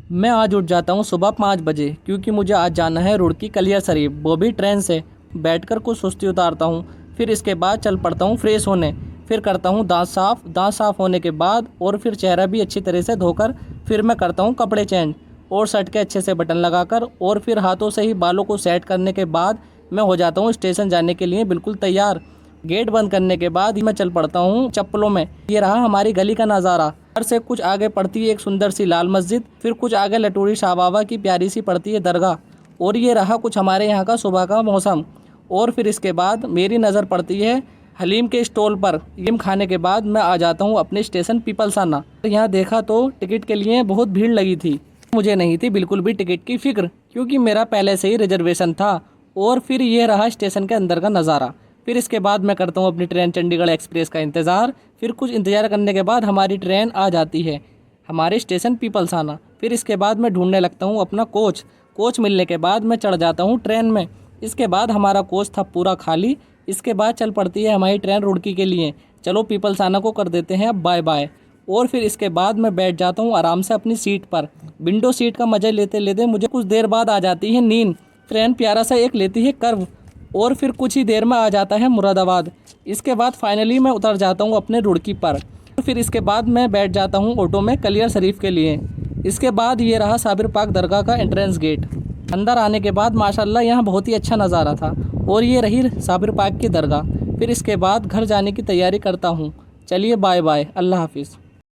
मैं आज उठ जाता हूँ सुबह 5 बजे, क्योंकि मुझे आज जाना है रुड़की कलियर शरीफ, वो भी ट्रेन से। बैठकर कुछ सुस्ती उतारता हूँ, फिर इसके बाद चल पड़ता हूँ फ्रेश होने। फिर करता हूँ दांत साफ़ होने के बाद और फिर चेहरा भी अच्छी तरह से धोकर फिर मैं करता हूँ कपड़े चेंज और शर्ट के अच्छे से बटन लगाकर और फिर हाथों से ही बालों को सेट करने के बाद मैं हो जाता हूँ स्टेशन जाने के लिए बिल्कुल तैयार। गेट बंद करने के बाद मैं चल पड़ता हूँ चप्पलों में। ये रहा हमारी गली का नज़ारा। घर से कुछ आगे पड़ती है एक सुंदर सी लाल मस्जिद, फिर कुछ आगे लटूरी शाह बाबा की प्यारी सी पड़ती है दरगाह। और ये रहा कुछ हमारे यहाँ का सुबह का मौसम। और फिर इसके बाद मेरी नज़र पड़ती है हलीम के स्टॉल पर। हलीम खाने के बाद मैं आ जाता हूँ अपने स्टेशन पीपलसाना। यहाँ देखा तो टिकट के लिए बहुत भीड़ लगी थी। मुझे नहीं थी बिल्कुल भी टिकट की फिक्र, क्योंकि मेरा पहले से ही रिजर्वेशन था। और फिर ये रहा स्टेशन के अंदर का नज़ारा। फिर इसके बाद मैं करता हूँ अपनी ट्रेन चंडीगढ़ एक्सप्रेस का इंतज़ार। फिर कुछ इंतज़ार करने के बाद हमारी ट्रेन आ जाती है हमारे स्टेशन पीपलसाना। फिर इसके बाद मैं ढूंढने लगता हूँ अपना कोच मिलने के बाद मैं चढ़ जाता हूँ ट्रेन में। इसके बाद हमारा कोच था पूरा खाली। इसके बाद चल पड़ती है हमारी ट्रेन रुड़की के लिए। चलो पीपलसाना को कर देते हैं अब बाय बाय। और फिर इसके बाद मैं बैठ जाता हूँ आराम से अपनी सीट पर। विंडो सीट का मज़ा लेते लेते मुझे कुछ देर बाद आ जाती है नींद। ट्रेन प्यारा सा एक लेती है कर्व और फिर कुछ ही देर में आ जाता है मुरादाबाद। इसके बाद फाइनली मैं उतर जाता हूँ अपने रुड़की पर। फिर इसके बाद मैं बैठ जाता हूँ ऑटो में कलियर शरीफ के लिए। इसके बाद ये रहा साबिर पाक दरगाह का एंट्रेंस गेट। अंदर आने के बाद माशाल्लाह यहाँ बहुत ही अच्छा नज़ारा था। और ये रही साबिर पाक की दरगाह। फिर इसके बाद घर जाने की तैयारी करता हूँ। चलिए बाय बाय, अल्लाह हाफिज़।